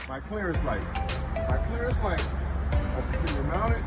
My clearance lights. My clearance lights are securely mounted.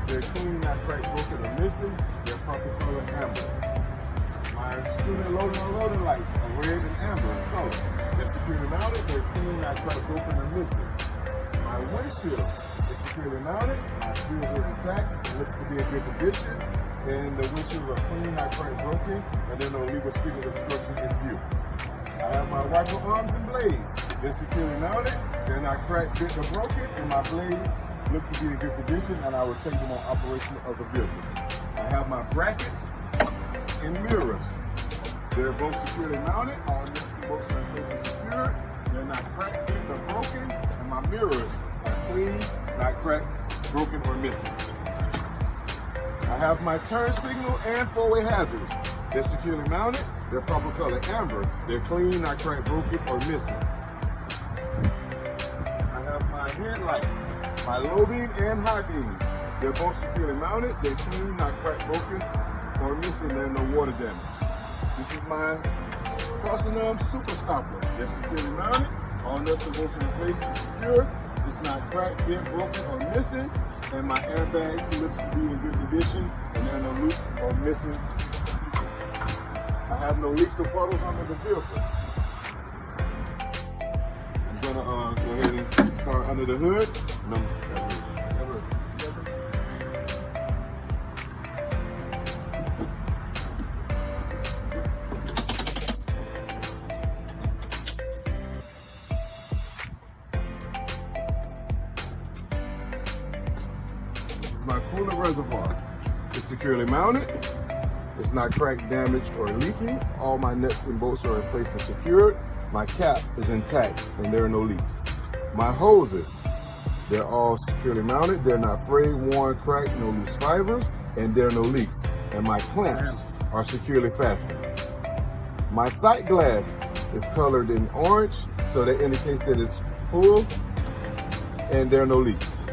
They're clean, not cracked, broken, or missing. They're proper color amber. My student loading and unloading lights are red and amber in color. They're securely mounted. They're clean, not cracked, broken, or missing. My windshield is securely mounted. My seals are intact. It looks to be in good condition. And the windshields are clean, not cracked, broken, and there are no legal stickers obstruction in view. I have my wiper arms and blades. They're securely mounted. They're not cracked, bent, or broken, and my blades look to be in good condition, and I will take them on operation of the vehicle. I have my brackets and mirrors. They're both securely mounted. All nuts and bolts are in place and secured. They're not cracked, bent, or broken, and my mirrors are clean, not cracked, broken, or missing. I have my turn signal and four-way hazards. They're securely mounted. They're proper color amber. They're clean, not cracked, broken, or missing. I have my headlights, my low beam and high beam. They're both securely mounted. They're clean, not cracked, broken, or missing. There's no water damage. This is my crossing arm super stopper. They're securely mounted. All nuts and bolts are in place and secured. It's not cracked, bent, broken, or missing. And my airbag looks to be in good condition, and there are no loose or missing pieces. I have no leaks or puddles under the vehicle. I'm gonna go ahead and start under the hood. My coolant reservoir is securely mounted. It's not cracked, damaged, or leaking. All my nuts and bolts are in place and secured. My cap is intact and there are no leaks. My hoses, they're all securely mounted. They're not frayed, worn, cracked, no loose fibers, and there are no leaks. And my clamps are securely fastened. My sight glass is colored in orange, so that indicates that it's full and there are no leaks.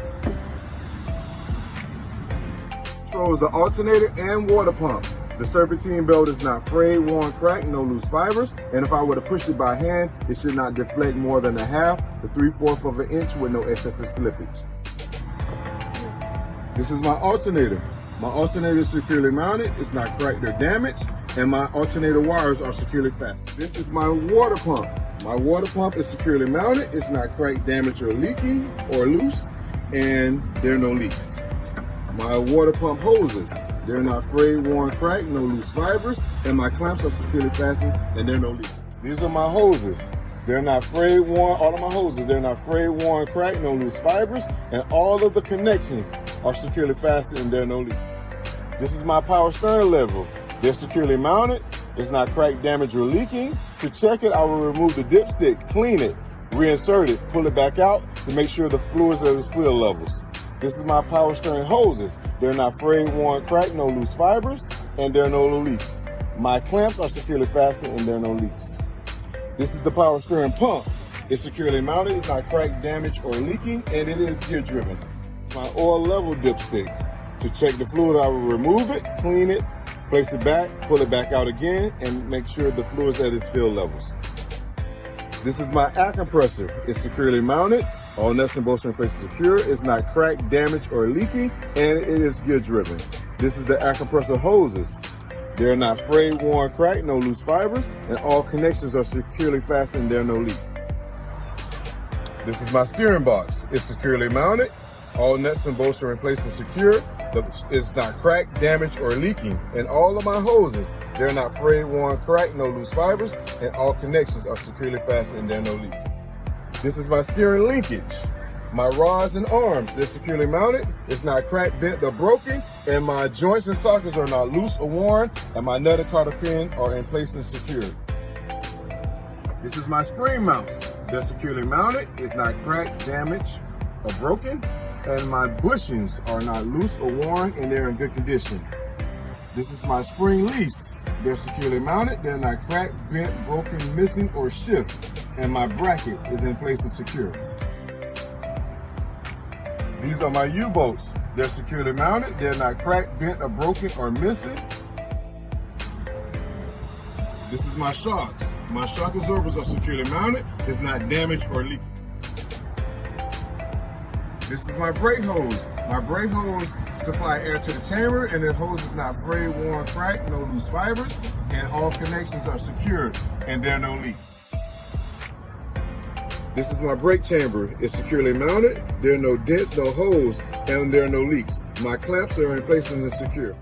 Controls the alternator and water pump. The serpentine belt is not frayed, worn, cracked, no loose fibers, and if I were to push it by hand, it should not deflect more than a half to 3/4 of an inch with no excessive slippage. This is my alternator. My alternator is securely mounted, it's not cracked or damaged, and my alternator wires are securely fastened. This is my water pump. My water pump is securely mounted, it's not cracked, damaged, or leaking, or loose, and there are no leaks. My water pump hoses, they're not frayed, worn, cracked, no loose fibers, and my clamps are securely fastened, and there are no leaks. These are my hoses. They're not frayed, worn, all of my hoses, they're not frayed, worn, cracked, no loose fibers, and all of the connections are securely fastened, and there are no leaks. This is my power steering lever. They're securely mounted, it's not cracked, damaged, or leaking. To check it, I will remove the dipstick, clean it, reinsert it, pull it back out to make sure the fluid's at its fill levels. This is my power steering hoses. They're not frayed, worn, cracked, no loose fibers, and there are no leaks. My clamps are securely fastened and there are no leaks. This is the power steering pump. It's securely mounted, it's not cracked, damaged, or leaking, and it is gear driven. My oil level dipstick. To check the fluid, I will remove it, clean it, place it back, pull it back out again, and make sure the fluid's at its fill levels. This is my air compressor. It's securely mounted. All nuts and bolts are in place and secure. It's not cracked, damaged, or leaking, and it is gear driven. This is the air compressor hoses. They're not frayed, worn, cracked, no loose fibers, and all connections are securely fastened, there are no leaks. This is my steering box. It's securely mounted. All nuts and bolts are in place and secure. It's not cracked, damaged, or leaking. And all of my hoses, they're not frayed, worn, cracked, no loose fibers, and all connections are securely fastened and there are no leaks. This is my steering linkage. My rods and arms, they're securely mounted. It's not cracked, bent, or broken. And my joints and sockets are not loose or worn. And my nut and cotter pin are in place and secured. This is my spring mounts. They're securely mounted. It's not cracked, damaged, or broken. And my bushings are not loose or worn, and they're in good condition. This is my spring leaves. They're securely mounted. They're not cracked, bent, broken, missing, or shift. And my bracket is in place and secure. These are my U-bolts. They're securely mounted. They're not cracked, bent, or broken, or missing. This is my shocks. My shock absorbers are securely mounted. It's not damaged or leaking. This is my brake hose. My brake hose supply air to the chamber, and the hose is not frayed, worn, cracked, no loose fibers, and all connections are secured, and there are no leaks. This is my brake chamber. It's securely mounted. There are no dents, no holes, and there are no leaks. My clamps are in place and is secure.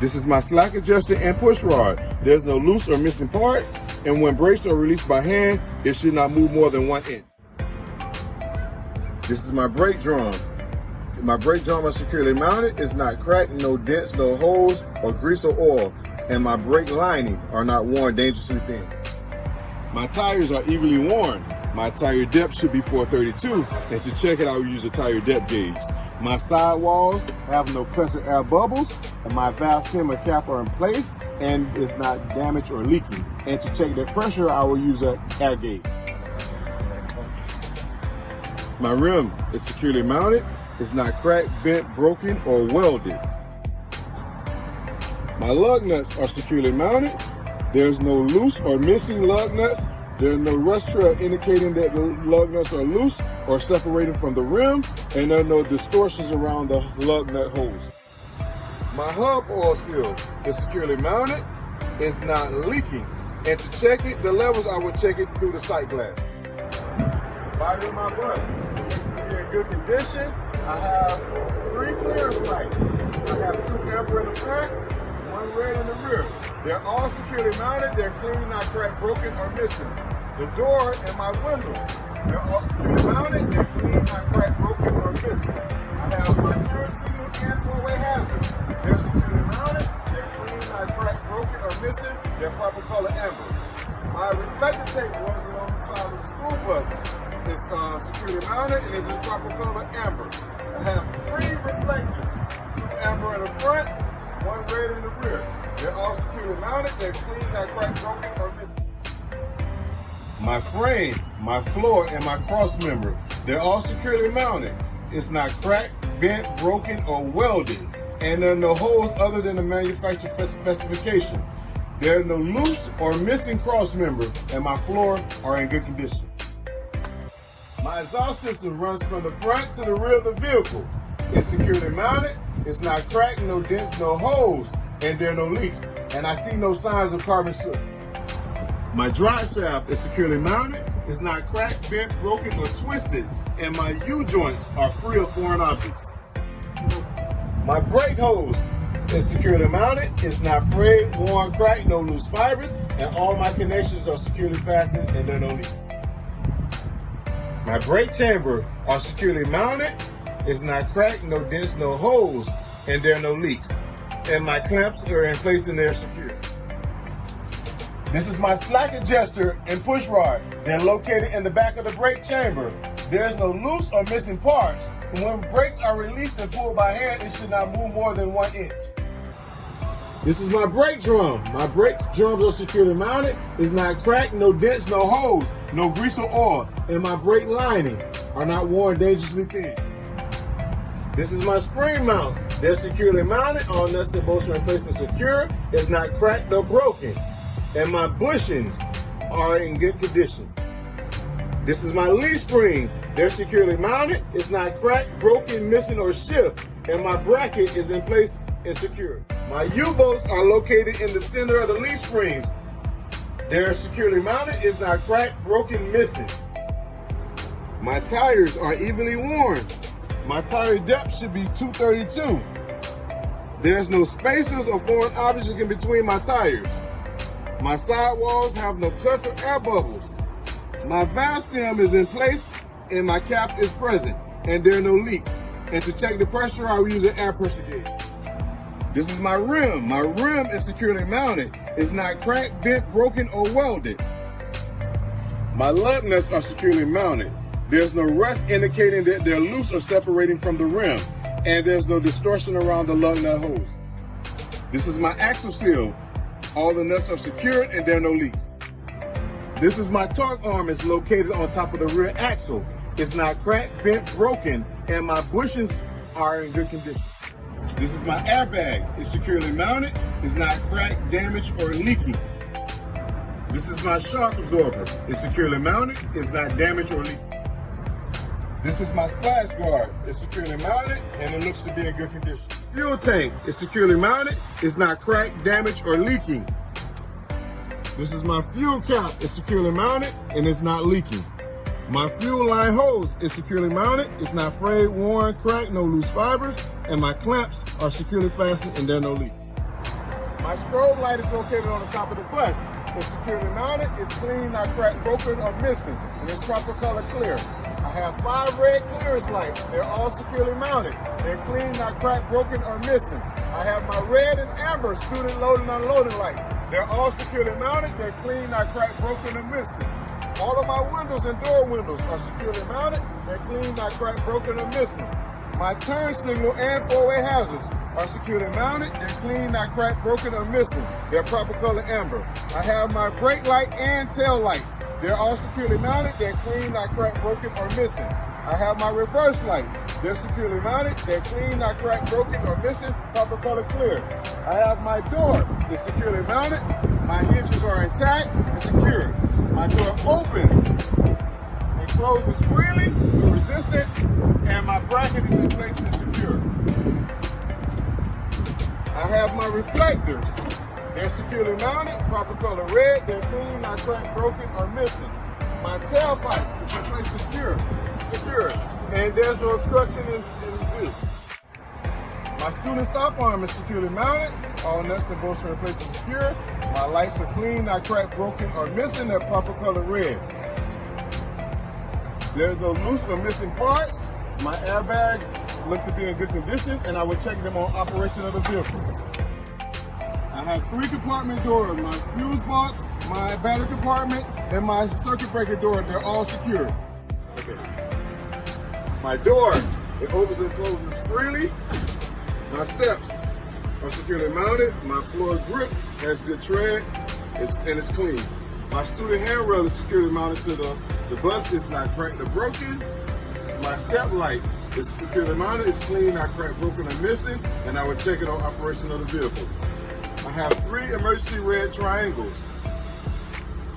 This is my slack adjuster and push rod. There's no loose or missing parts, and when brakes are released by hand, it should not move more than 1 inch. This is my brake drum. My brake drum is securely mounted. It's not cracked, no dents, no holes, or grease or oil, and my brake lining are not worn dangerously thin. My tires are evenly worn. My tire depth should be 432, and to check it, I will use a tire depth gauge. My sidewalls have no cuts or air bubbles, and my valve stem and cap are in place, and it's not damaged or leaking. And to check the pressure, I will use an air gauge. My rim is securely mounted. It's not cracked, bent, broken, or welded. My lug nuts are securely mounted. There's no loose or missing lug nuts. There's no rust trail indicating that the lug nuts are loose or separated from the rim, and there are no distortions around the lug nut holes. My hub oil seal is securely mounted. It's not leaking. And to check it, the levels, I will check it through the sight glass. Body of my bus needs to be in good condition. I have 3 clearance lights. I have 2 amber in the front, 1 red in the rear. They're all securely mounted. They're clean, not cracked, broken, or missing. The door and my window, they're all securely mounted. They're clean, not cracked, broken, or missing. I have my turn signal and four-way hazard. They're securely mounted. They're clean, not cracked, broken, or missing. They're proper color amber. My reflector tape runs along the side of the school bus. It's securely mounted, and it's just proper color amber. I have 3 reflectors, 2 amber in the front, 1 red in the rear. They're all securely mounted. They're clean, not cracked, broken, or missing. My frame, my floor, and my cross member, they're all securely mounted. It's not cracked, bent, broken, or welded, and there are no holes other than the manufacturer specification. There are no loose or missing cross member, and my floor are in good condition. My exhaust system runs from the front to the rear of the vehicle. It's securely mounted. It's not cracked, no dents, no holes, and there are no leaks, and I see no signs of carbon soot. My drive shaft is securely mounted. It's not cracked, bent, broken, or twisted, and my U-joints are free of foreign objects. My brake hose is securely mounted. It's not frayed, worn, cracked, no loose fibers, and all my connections are securely fastened, and there are no leaks. My brake chamber are securely mounted. It's not cracked, no dents, no holes, and there are no leaks. And my clamps are in place and they're secure. This is my slack adjuster and push rod. They're located in the back of the brake chamber. There's no loose or missing parts. And when brakes are released and pulled by hand, it should not move more than 1 inch. This is my brake drum. My brake drums are securely mounted. It's not cracked, no dents, no holes, no grease or oil, and my brake lining are not worn dangerously thin. This is my spring mount. They're securely mounted. All nuts and bolts are in place and secure. It's not cracked or broken. And my bushings are in good condition. This is my leaf spring. They're securely mounted. It's not cracked, broken, missing, or shift. And my bracket is in place and secure. My U-bolts are located in the center of the leaf springs. They're securely mounted. It's not cracked, broken, missing. My tires are evenly worn. My tire depth should be 232. There's no spacers or foreign objects in between my tires. My sidewalls have no cuts or air bubbles. My valve stem is in place and my cap is present, and there are no leaks. And to check the pressure, I will use an air pressure gauge. This is my rim. My rim is securely mounted. It's not cracked, bent, broken, or welded. My lug nuts are securely mounted. There's no rust indicating that they're loose or separating from the rim, and there's no distortion around the lug nut holes. This is my axle seal. All the nuts are secured and there are no leaks. This is my torque arm. It's located on top of the rear axle. It's not cracked, bent, broken, and my bushings are in good condition. This is my airbag. It's securely mounted. It's not cracked, damaged, or leaking. This is my shock absorber. It's securely mounted. It's not damaged or leaking. This is my splash guard. It's securely mounted and it looks to be in good condition. Fuel tank is securely mounted. It's not cracked, damaged, or leaking. This is my fuel cap. It's securely mounted and it's not leaking. My fuel line hose is securely mounted. It's not frayed, worn, cracked, no loose fibers, and my clamps are securely fastened and there are no leaks. My strobe light is located on the top of the bus. It's securely mounted, it's clean, not cracked, broken, or missing, and it's proper color clear. I have 5 red clearance lights. They're all securely mounted. They're clean, not cracked, broken, or missing. I have my red and amber student loading and unloading lights. They're all securely mounted. They're clean, not cracked, broken, or missing. All of my windows and door windows are securely mounted. They're clean, not cracked, broken, or missing. My turn signal and 4-way hazards are securely mounted. They're clean, not cracked, broken, or missing. They're proper color amber. I have my brake light and tail lights. They're all securely mounted. They're clean, not cracked, broken, or missing. I have my reverse lights. They're securely mounted. They're clean, not cracked, broken, or missing. Proper color clear. I have my door. It's securely mounted. My hinges are intact and secured. My door opens and closes freely, resistant, and my bracket is in place and secure. I have my reflectors. They're securely mounted, proper color red. They're clean, not cracked, broken, or missing. My tailpipe is in place secure, and there's no obstruction in view. My student stop arm is securely mounted. All nuts and bolts are in place and secure. My lights are clean, not cracked, broken, or missing. They're proper color red. There's no loose or missing parts. My airbags look to be in good condition, and I will check them on operation of the vehicle. I have 3 compartment doors, my fuse box, my battery compartment, and my circuit breaker door. They're all secure. Okay. My door, it opens and closes freely. My steps are securely mounted. My floor grip has good tread, and it's clean. My student handrail is securely mounted to the bus. It's not cracked or broken. My step light is securely mounted. It's clean, not cracked, broken, or missing, and I will check it on operation of the vehicle. I have 3 emergency red triangles.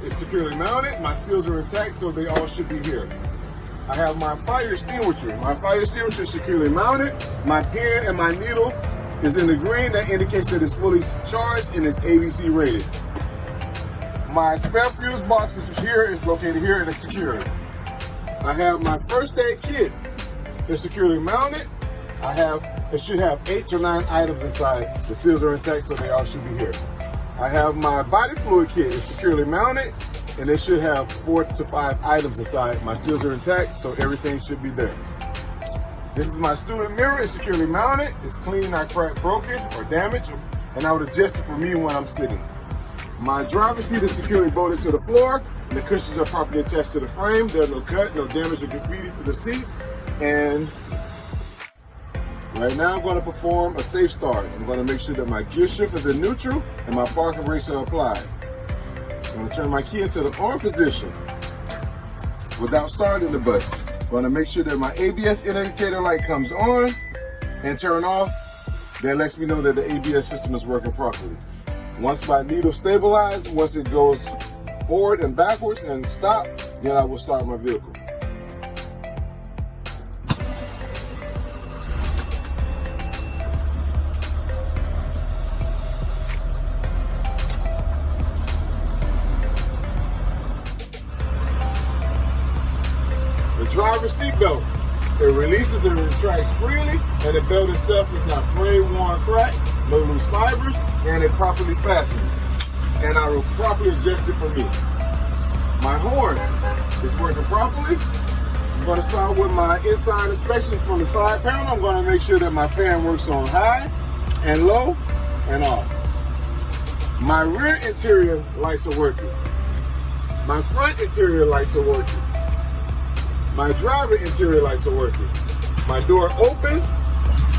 It's securely mounted. My seals are intact, so they all should be here. I have my fire extinguisher. My fire extinguisher is securely mounted. My pen and my needle is in the green. That indicates that it's fully charged and it's ABC rated. My spare fuse box is here. It's located here and it's secured. I have my first aid kit. It's securely mounted. It should have 8 to 9 items inside. The seals are intact, so they all should be here. I have my body fluid kit. It's securely mounted, and it should have 4 to 5 items inside. My seals are intact, so everything should be there. This is my student mirror. It's securely mounted. It's clean, not cracked, broken, or damaged, and I would adjust it for me when I'm sitting. My driver's seat is securely bolted to the floor. And the cushions are properly attached to the frame. There's no cut, no damage or graffiti to the seats. And right now I'm going to perform a safe start. I'm going to make sure that my gear shift is in neutral and my parking brakes are applied. I'm going to turn my key into the on position without starting the bus. I'm going to make sure that my ABS indicator light comes on and turn off. That lets me know that the ABS system is working properly. Once my needle stabilizes, once it goes forward and backwards and stop, then I will start my vehicle. The driver's seat belt, it releases and retracts freely, and the belt itself is not frayed, worn, cracked, no loose fibers, and it properly fastened. And I will properly adjust it for me. My horn is working properly. I'm going to start with my inside inspection from the side panel. I'm going to make sure that my fan works on high and low and off. My rear interior lights are working. My front interior lights are working. My driver interior lights are working. My door opens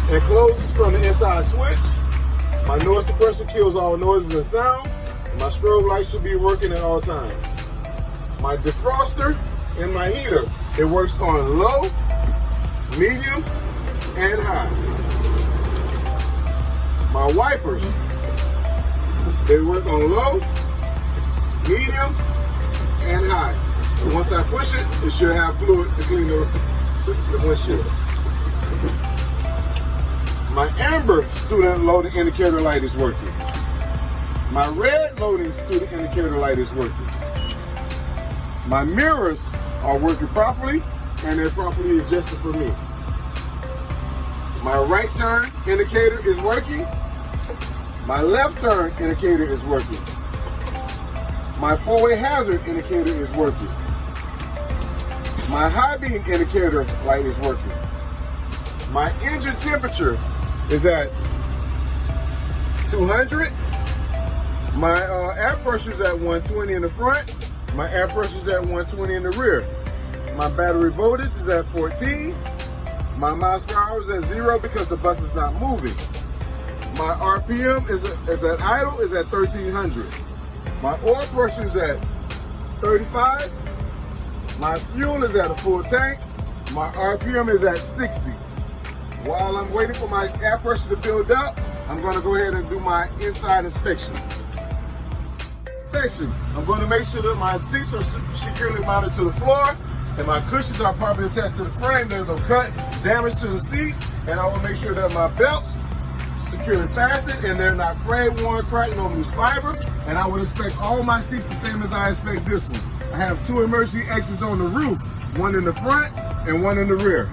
and closes from the inside switch. My noise suppressor kills all noises and sound. My strobe light should be working at all times. My defroster and my heater, it works on low, medium, and high. My wipers, they work on low, medium, and high. And once I push it, it should have fluid to clean the windshield. My amber student loading indicator light is working. My red loading student indicator light is working. My mirrors are working properly and they're properly adjusted for me. My right turn indicator is working. My left turn indicator is working. My four-way hazard indicator is working. My high beam indicator light is working. My engine temperature is at 200. My air pressure is at 120 in the front. My air pressure is at 120 in the rear. My battery voltage is at 14. My miles per hour is at 0 because the bus is not moving. My RPM is at idle is at 1300. My oil pressure is at 35. My fuel is at a full tank. My RPM is at 60. While I'm waiting for my air pressure to build up, I'm going to go ahead and do my inside inspection. I'm going to make sure that my seats are securely mounted to the floor and my cushions are properly attached to the frame. There's no cut, damage to the seats, and I will make sure that my belts securely fastened and they're not frayed, worn, cracked, no loose fibers. And I will inspect all my seats the same as I inspect this one. I have 2 emergency exits on the roof, one in the front and one in the rear.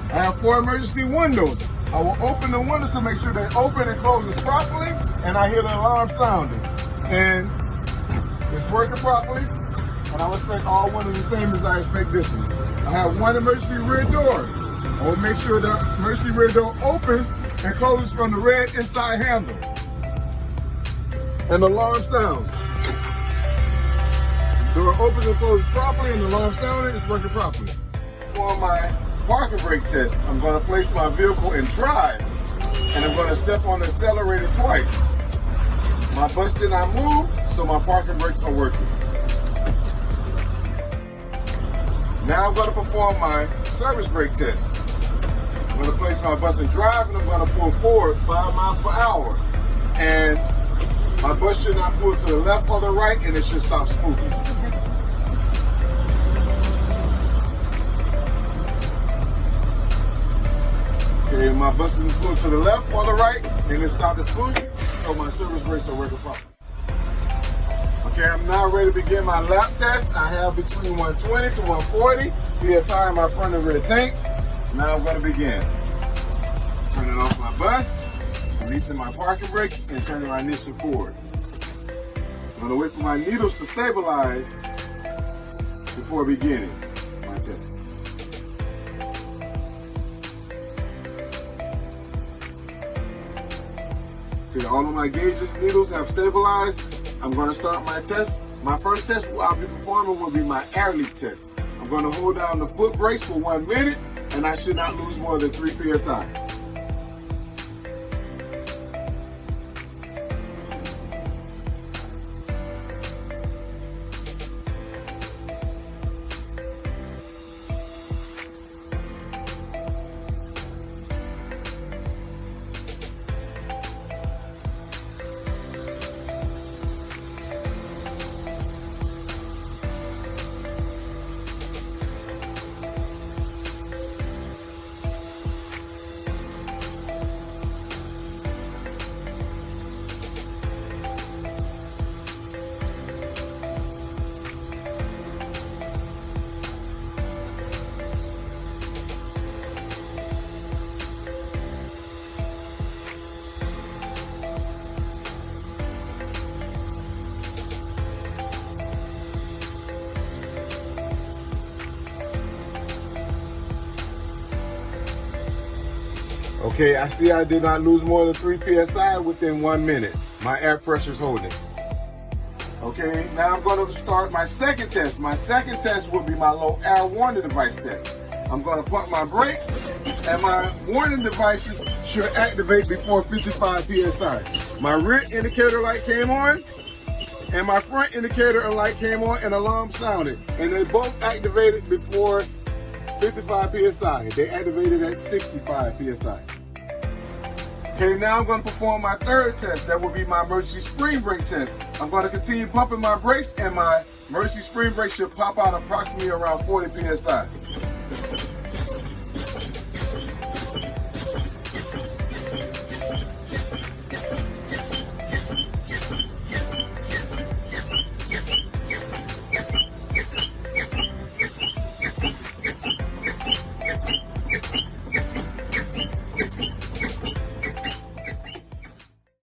I have 4 emergency windows. I will open the window to make sure they open and closes properly, and I hear the alarm sounding. And it's working properly, and I will inspect all windows the same as I inspect this one. I have 1 emergency rear door. I will make sure the emergency rear door opens and closes from the red inside handle. And the alarm sounds. The door opens and closes properly, and the alarm sounding is working properly. For my parking brake test, I'm going to place my vehicle in drive, and I'm going to step on the accelerator twice. My bus did not move, so my parking brakes are working. Now I'm going to perform my service brake test. I'm going to place my bus in drive, and I'm going to pull forward 5 miles per hour. And my bus should not pull to the left or the right, and it should stop spooking. Okay, my bus is pulled to the left or the right, and it stopped spooking, so my service brakes are working properly. Okay, I'm now ready to begin my lap test. I have between 120 to 140 PSI in my front and rear tanks. Now I'm going to begin. Turning off my bus, releasing my parking brakes, and turning my ignition forward. I'm going to wait for my needles to stabilize before beginning my test. Okay, all of my gauges needles have stabilized. I'm going to start my test. My first test I'll be performing will be my air leak test. I'm going to hold down the foot brakes for 1 minute, and I should not lose more than 3 PSI. Okay, I see I did not lose more than 3 PSI within 1 minute. My air pressure's holding. Okay, now I'm going to start my second test. My second test will be my low air warning device test. I'm going to pump my brakes, and my warning devices should activate before 55 PSI. My rear indicator light came on, and my front indicator light came on, and alarm sounded. And they both activated before 55 PSI. They activated at 65 PSI. Okay, now I'm going to perform my third test. That will be my emergency spring brake test. I'm going to continue pumping my brakes, and my emergency spring brake should pop out approximately around 40 PSI.